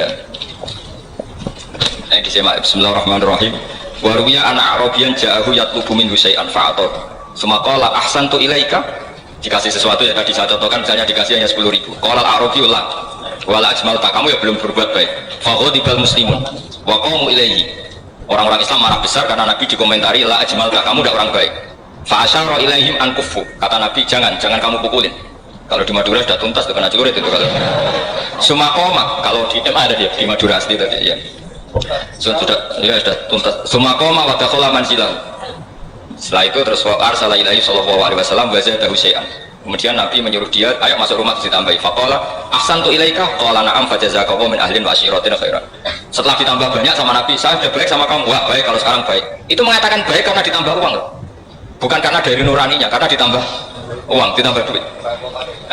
Yang disimak. Bismillahirrahmanirrahim. Waruya anak Arabian ja'ahu yatlubu min husay'an fa'ator sumaqala ahsantu ilaika, dikasih sesuatu yang tadi saya contohkan, misalnya dikasih hanya 10.000. Qala al-Arabiyullah wala ajmalta, kamu ya belum berbuat baik. Faghadibal muslimun wa qamu ilaihi, orang-orang Islam marah besar karena Nabi dikomentari la ajmalta, kamu tidak orang baik. Fa asyara ilaihim an kuffu, kata Nabi jangan kamu pukulin. Kalau di Madura sudah tuntas tuh kena celurit itu kalau. Sumaqoma, kalau di ada dia di Madura asli tadi ya. Sudah tuntas. Sumaqoma wa dakhala manzilahu. Setelah itu terus arsala ilaihi sallallahu alaihi wasallam wa zadahu syai'an. Kemudian Nabi menyuruh dia, ayo masuk rumah terus ditambahi. Faqala ahsantu ilaika, qala na'am fajazakallahu min ahlin wa ashiratin khairan. Setelah ditambah banyak sama Nabi, saya sudah baik sama kamu. Wah, baik kalau sekarang baik. Itu mengatakan baik karena ditambah uang. Bukan karena dari nuraninya, karena ditambah uang, ditambah duit.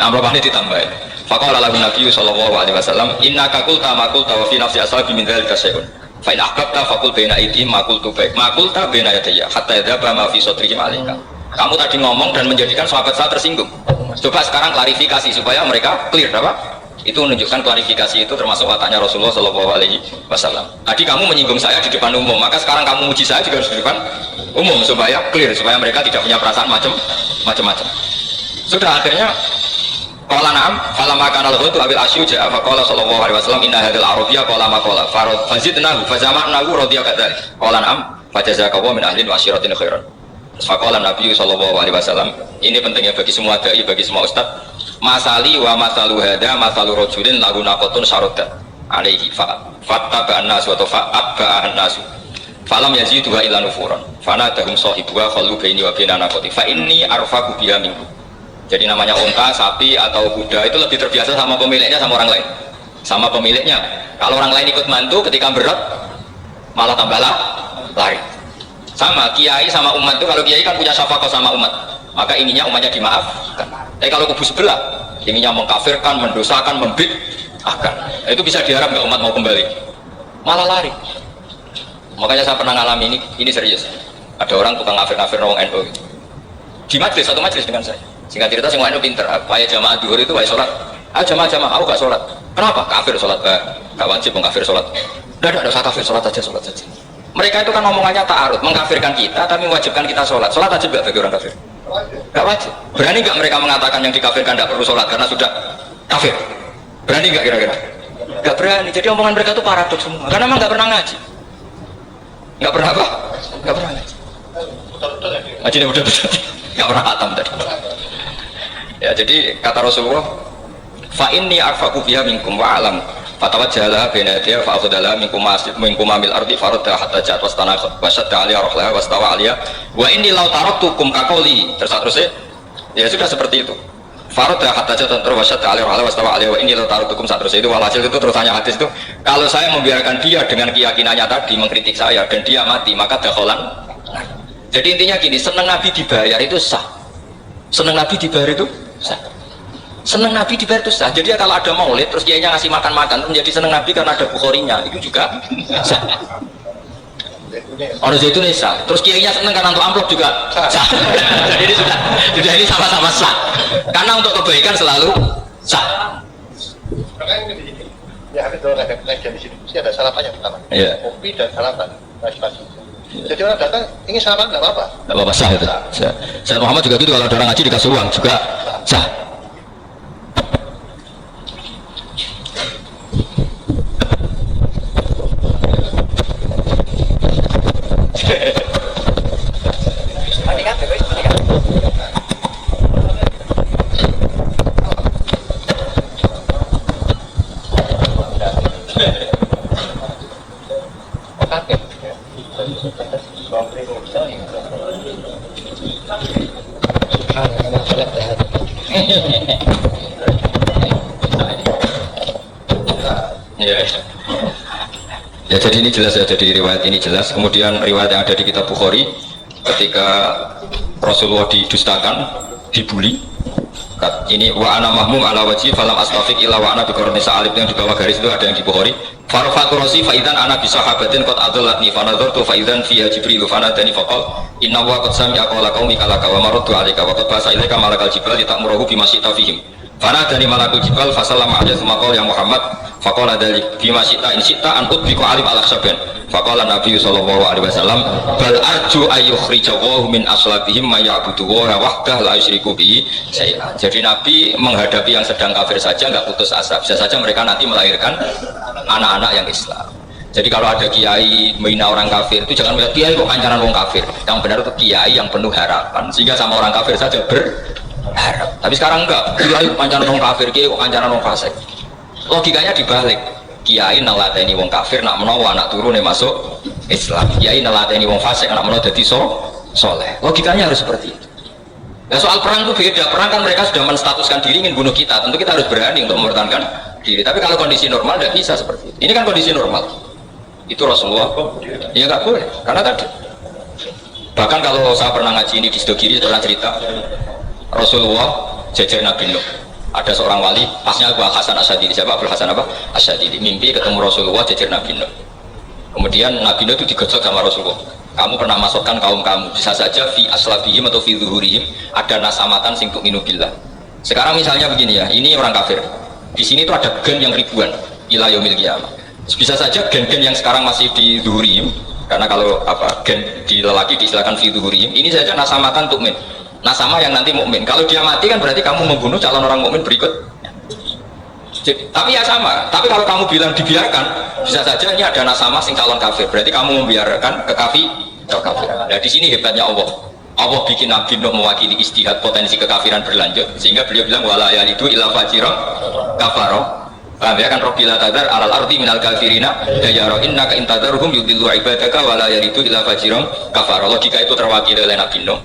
Amroh ini ditambah. Faqala lahu Nabi sallallahu alaihi wasallam, innaka qulta ma qulta wa fi nafsi ashabi min dzalika syai'un. Fa in ahbabta faqul baina aydihim ma qultu baik, ma qulta baina yadayya hatta yadhaba ma fi sadrihim alaika. Kamu tadi ngomong dan menjadikan sahabat saya tersinggung. Coba sekarang klarifikasi supaya mereka clear, apa? Itu menunjukkan klarifikasi itu termasuk wataknya Rasulullah sallallahu alaihi wasallam. Tadi kamu menyinggung saya di depan umum, maka sekarang kamu muji saya juga harus di depan umum supaya clear, supaya mereka tidak punya perasaan macam-macam. Sudah akhirnya qala na'am falamma kana al-ghaitu abil asyu ja'a faqala sallallahu alaihi wasallam inna hadzal arabiyya qala ma qala fazidnahu fazama'nahu radiya kadzalik qala na'am fajazakallahu min ahlin wa ashiratin khairan. Faqala Nabi sallallahu alaihi wasallam, ini pentingnya bagi semua dai, bagi semua ustaz. Masali wa masalu hada masalu rajulin lahu naqatun syaradat alaihi fattaba'an nas wa tafa'aba'an nas falam yaziduha illa nufuran fanadahum sahibuha khallu baini wa baina naqati fa inni arfaqu biha minkum. Jadi namanya unta, sapi atau kuda itu lebih terbiasa sama pemiliknya, sama orang lain. Sama pemiliknya. Kalau orang lain ikut mantu ketika berat malah tambah lari. Sama kiai sama umat itu, kalau kiai kan punya syafaqah sama umat, maka ininya umatnya dimaafkan. Tapi kalau kubu sebelah ininya mengkafirkan, mendosakan, membid'ahkan, itu bisa diharap nggak umat mau kembali, malah lari. Makanya saya pernah ngalami ini serius. Ada orang tukang kafir-kafir orang NU di majlis, satu majlis dengan saya. Singkat cerita semua NU pinter, kayak jamaah duhur itu kayak sholat, jamaah aku gak sholat. Kenapa? Kafir sholat, gak wajib mengkafir sholat. Udah usah kafir, sholat saja. Mereka itu kan omongannya ta'arud, mengkafirkan kita tapi mewajibkan kita sholat. Sholat wajib gak bagi orang kafir? Gak wajib. Berani gak mereka mengatakan yang dikafirkan gak perlu sholat karena sudah kafir? Berani gak kira-kira? Gak berani. Jadi omongan mereka itu paradoks semua, karena memang gak pernah ngaji. Gak pernah apa? Gak pernah ngaji. Ngajinya betul-betul gak pernah khatam tadi. Ya, jadi kata Rasulullah, fa inni arfaqu biha minkum wa alam fatawajjaha baina yadayya fa akhadha minkum amil ardi faradha hatta ja'at wastana wa shadda 'alaiha rahlaha wastawa 'alaiha wa inni law taraktukum kaqauli. Terus ya sudah seperti itu. Faradha hatta ja'at wa shadda 'alaiha rahlaha wastawa 'alaiha wa inni law taraktukum. Terus itu walhasil itu terusannya hadis itu, kalau saya membiarkan dia dengan keyakinannya tadi mengkritik saya dan dia mati maka dakhalan. Jadi intinya gini, senang Nabi dibayar itu sah. Senang Nabi dibayar itu sah. Senang Nabi dibayar itu sah. Jadi ya kalau ada maulid terus kiainya ngasih makan menjadi senang Nabi karena ada bukhorinya, itu juga sah. Orang itu sah. Terus kiainya senang karena untuk amplop juga sah. Jadi sudah ini sama-sama sah. Karena untuk kebaikan selalu sah. Ya, ada dua kajian di sini. Mesti ada sarapan yang pertama. Iya. Kopi dan sarapan. Pagi. Jadi orang datang ingin sarapan nggak apa-apa. Nggak apa-apa, sah itu. Sayyid Muhammad juga gitu, kalau ada orang ngaji dikasih uang juga sah. Ya, jadi ini jelas ya, jadi riwayat ini jelas. Kemudian riwayat yang ada di kitab Bukhari ketika Rasulullah didustakan, dibully. Ini wa ana mahmum ala wajhi falam astafiq illa wa ana biqarni sa'alib, yang di bawah garis itu ada yang di Bukhari. Farafatu rasi fa idzan ana bi sahabatin qad adallatni fa nadartu fa idzan fiha jibril fa nadani fa qala inna wa qad sami'a qawla qaumika laka wa maradtu 'alaika wa qad basa ilaika malakal jibal litamurahu bima syi'ta fihim. Fa nadani malakul jibal fa sallama 'alaihi tsumma qala ya Muhammad fa qala dzalik bima syi'ta in syi'ta an udbiqa 'alim al-akhsaban. Faqala Nabi sallallahu alaihi wasallam bal arju ayyukhrijahu min aslabihim may ya'budu wa wahdahu la yusyriku bihi syai'an. Jadi Nabi menghadapi yang sedang kafir saja enggak putus asa. Bisa saja mereka nanti melahirkan anak-anak yang Islam. Jadi kalau ada kiai menghina orang kafir itu jangan melihat kiai kok kancanan orang kafir. Yang benar itu kiai yang penuh harapan sehingga sama orang kafir saja berharap. Tapi sekarang enggak, kiai kancanan orang kafir, kiai kok kancanan orang fasik. Logikanya dibalik. Kiai nelateni wong kafir nak menawa anak turune masuk Islam. Kiai nelateni wong fasik nak menawa dadi soleh. Logikanya harus seperti itu. Nah, soal perang itu beda. Perang kan mereka sudah menstatuskan diri ingin bunuh kita. Tentu kita harus berani untuk mempertahankan diri. Tapi kalau kondisi normal tidak bisa seperti itu. Ini kan kondisi normal. Itu Rasulullah ya nggak boleh. Karena tadi bahkan kalau saya pernah ngaji ini di Sidogiri pernah cerita Rasulullah jajain Nabi Nuh. Ada seorang wali, pasnya Abu Hasan Asyadili. Siapa Abu Hasan apa? Asyadili. Mimpi ketemu Rasulullah jajar Nabi Nuh. Kemudian Nabi Nuh itu digojok sama Rasulullah. Kamu pernah masukkan kaum kamu, bisa saja fi aslabihim atau fi zuhurihim ada nasamatan sing tu'minu billah. Sekarang misalnya begini ya, ini orang kafir. Di sini tuh ada gen yang ribuan ila yaumil qiyamah. Bisa saja gen-gen yang sekarang masih di zuhurihim, karena kalau apa gen di lelaki diistilahkan fi zuhurihim, ini saja nasamatan tu'min. Nah sama yang nanti mukmin. Kalau dia mati kan berarti kamu membunuh calon orang mukmin berikut. Jadi, tapi ya sama. Tapi kalau kamu bilang dibiarkan, bisa saja ini ada nasama sing calon kafir. Berarti kamu membiarkan kekafir. Nah di sini hebatnya Allah. Allah bikin Nabi Nuh mewakili istihad potensi kekafiran berlanjut, sehingga beliau bilang wala yalidu illa fajirun kafaro. Paham ya kan Robbila tadar alal ardi minal kafirina dayaro innaka intadarhum yudillu ibadaka wala yalidu illa fajirun kafaro. Logika itu terwakili oleh Nabi Nuh.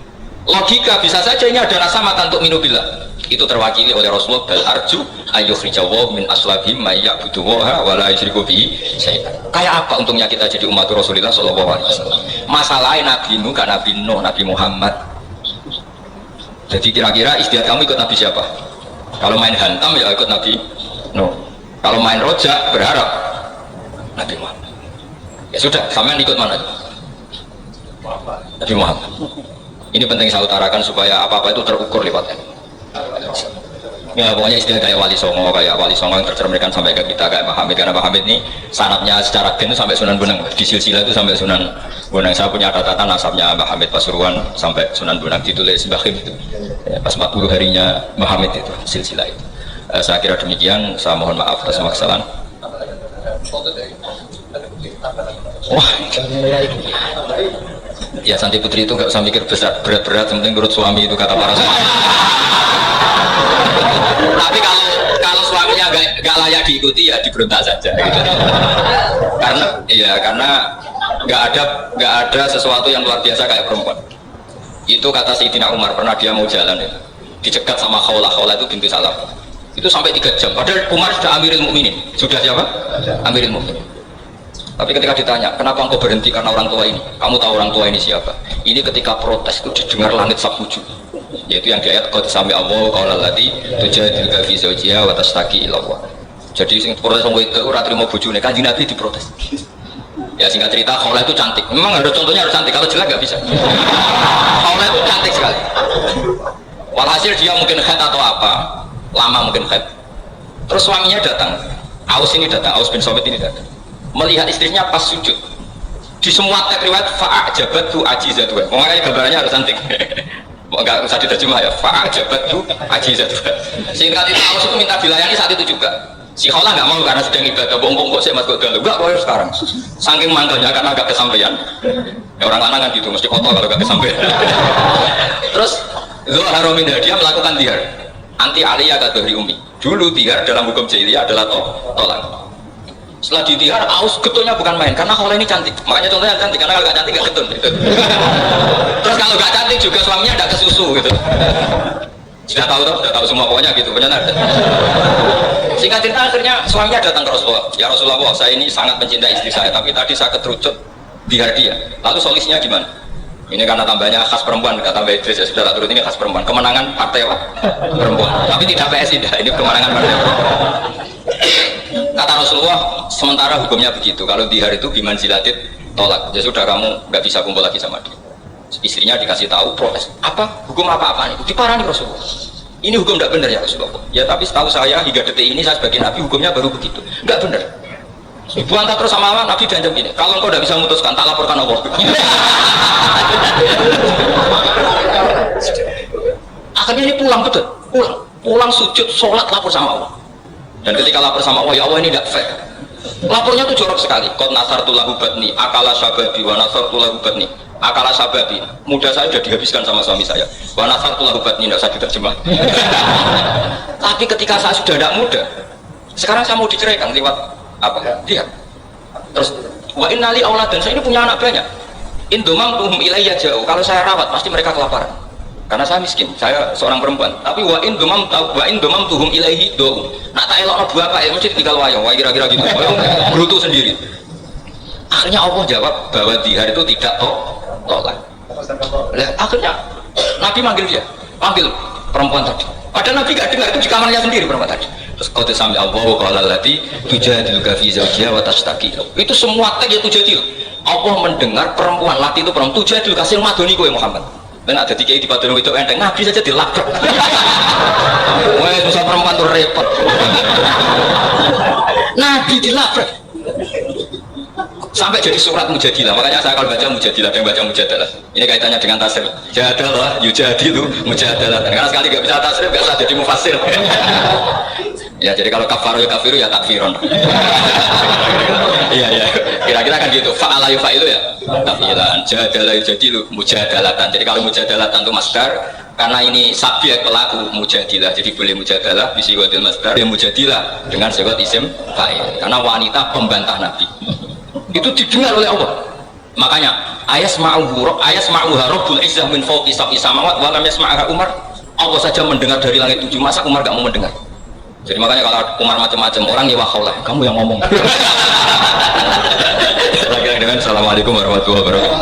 Logika bisa saja ini ada nasamatan untuk minubillah, itu terwakili oleh Rasulullah bal arju ayyukhrijahu min aslabihim may ya'budu wa la yusyriku bihi syai'an. Kayak apa untungnya kita jadi umat Rasulullah sallallahu alaihi wasallam? Masalahnya Nabi Nuh kan Nabi Nuh, Nabi Muhammad. Jadi kira-kira istihad kamu ikut Nabi siapa? Kalau main hantam ya ikut Nabi Nuh. Kalau main rojak berharap Nabi Muhammad. Ya sudah, sampean ikut mana? Nabi Muhammad. Ini penting saya utarakan supaya apa-apa itu terukur lewatnya. Ya pokoknya istilah kayak wali songo yang tercerminkan sampai ke kita kayak Pak Hamid, karena Pak Hamid ini sanadnya secara gen itu sampai Sunan Bonang, di silsilah itu sampai Sunan Bonang. Saya punya catatan nasabnya Pak Hamid Pasuruan sampai Sunan Bonang, ditulis Mbah Khim itu ya, pas 40 harinya Mbah Hamid itu silsilah itu. Saya kira demikian, saya mohon maaf atas kesalahan. Wah, ya Santi Putri itu nggak usah mikir besar berat-berat, penting menurut suami itu kata para suami. Tapi kalau suaminya nggak layak diikuti ya diberontak saja. Gitu. Karena nggak ada sesuatu yang luar biasa kayak perempuan. Itu kata Sayyidina Umar, pernah dia mau jalan ya, dicegat sama Khawlah itu binti Salam. Itu sampai 3 jam. Padahal Umar sudah Amirul Mukminin. Sudah siapa? Amirul Mukminin. Tapi ketika ditanya, kenapa engkau berhenti karena orang tua ini? Kamu tahu orang tua ini siapa? Ini ketika protes itu didengar langit sapuju. Yaitu yang di ayat qad sami Allah qaulal lati tujadiluka fi zawjiha wa tashtaki ila Allah. Jadi sing protes wong wedok ora trimo bojone, Kanjeng Nabi diprotes. Ya singkat cerita, Khawlah itu cantik. Memang ada contohnya harus cantik, kalau jelek nggak bisa. Khawlah itu cantik sekali. Walhasil dia mungkin haid atau apa, lama mungkin haid. Terus suaminya datang, Aus bin Somit ini datang. Melihat istrinya pas sujud. Di semua teks riwayat fa'ajabatu ajizatu. Makanya gambarannya harus cantik. Enggak usah diterjemah ya. Fa'ajabatu ajizatu. Singkat itu Aus itu minta dilayani saat itu juga. Si Khawlah nggak mau karena sedang ibadah, bongkong kok saya masuk dalam, nggak boleh sekarang. Saking manggilnya karena agak kesampaian. Ya, orang lanang kan gitu, mesti kotor kalau nggak kesampaian. Terus Zuhar min dia melakukan tihar anti aliyah kadhri umi. Dulu tihar dalam hukum jahiliyah adalah tolak. Setelah ditihar, Aus getulnya bukan main karena Khawlah ini cantik. Makanya contohnya cantik, karena kalau nggak cantik nggak getun. Gitu. Terus kalau nggak cantik juga suaminya ada kesusu gitu. Sudah tahu semua pokoknya gitu, benar. Singkat cerita akhirnya suaminya datang ke Rasulullah. Ya Rasulullah, saya ini sangat mencintai istri saya, tapi tadi saya keterucut di dia. Lalu solusinya gimana? Ini karena tambahnya khas perempuan, kata Mbak Idris ya sudah tak turut ini khas perempuan. Kemenangan partai apa? Perempuan. Tapi tidak PSI, ini kemenangan partai perempuan. Kata Rasulullah, sementara hukumnya begitu. Kalau dihar itu biman zilatit tolak. Ya sudah kamu nggak bisa kumpul lagi sama dia. Istrinya dikasih tahu protes. Apa? Hukum apa-apa nih? Diparani Rasulullah. Ini hukum tidak benar ya Rasulullah. Ya tapi setahu saya hingga detik ini saya sebagai Nabi hukumnya baru begitu. Nggak benar. Ibu antar terus sama Allah, Nabi diancam gini, kalau engkau tidak bisa memutuskan, tak laporkan Allah. Akhirnya ini pulang betul, pulang sujud, sholat, lapor sama Allah. Dan ketika lapor sama Allah, ya Allah ini tidak fair. Lapornya tuh jorok sekali. Qad nasartu lahu batni, akala sababi, wa nasartu lahu batni. Akala sababi, muda saya sudah dihabiskan sama suami saya. Wa nasartu lahu batni, tidak usah diterjemah. Tapi ketika saya sudah tidak muda, sekarang saya mau diceraikan lewat apa? Lihat. Terus wa innali aulad, dan saya ini punya anak banyak. Indomam tuhum ilayya jauh. Kalau saya rawat pasti mereka kelaparan. Karena saya miskin, saya seorang perempuan. Tapi wa indomam tuhum ilayhi do. Nak tak elok bapak ya mesti tinggal wayo, kira-kira gitu. Berutuh sendiri. Akhirnya Allah jawab bahwa dihar itu tidak tolak. Akhirnya Nabi manggil dia, panggil perempuan tadi. Padahal Nabi gak dengar, itu di kamarnya sendiri perempuan tadi. Terus kau sampai Allah qala allati tujadiluka fi zawjiha wa tashtaki. Itu semua teks itu jadi. Allah mendengar perempuan lati itu perempuan tujadil kasih madoni kowe Muhammad. Dan ada tiga di padang itu enteng Nabi saja dilabrak. Wah, susah perempuan tuh repot. Nabi dilabrak. Sampai jadi surat Mujadilah. Makanya saya kalau baca Mujadilah, ada yang baca Mujadalah. Ini kaitannya dengan tasrif. Jadalah, yujadilu, Mujadalah. Karena sekali gak bisa tasrif, gak bisa jadi mufassir. Ya jadi kalau kafaru ya kafiru ya takfiron. Iya iya. Kira-kira kan gitu. Fa'ala yufa'ilu ya. Takfiran. Jadalah yujadilu, Mujadalatan. Jadi kalau Mujadalatan itu masdar, karena ini subjek pelaku mujadilah, jadi boleh mujadalah bisi wadil masdar. Dia mujadilah dengan segot isim fa'il. Karena wanita pembantah Nabi. Itu didengar oleh Allah. Makanya ayas ma'uha rabbul izzah min fawqi sab'i samawat wa lam yasma'ha Umar. Allah saja mendengar dari langit 7, masa Umar gak mau mendengar? Jadi makanya kalau Umar macam-macam orang ya wakaulah, kamu yang ngomong. Lagi dengan assalamualaikum warahmatullahi wabarakatuh.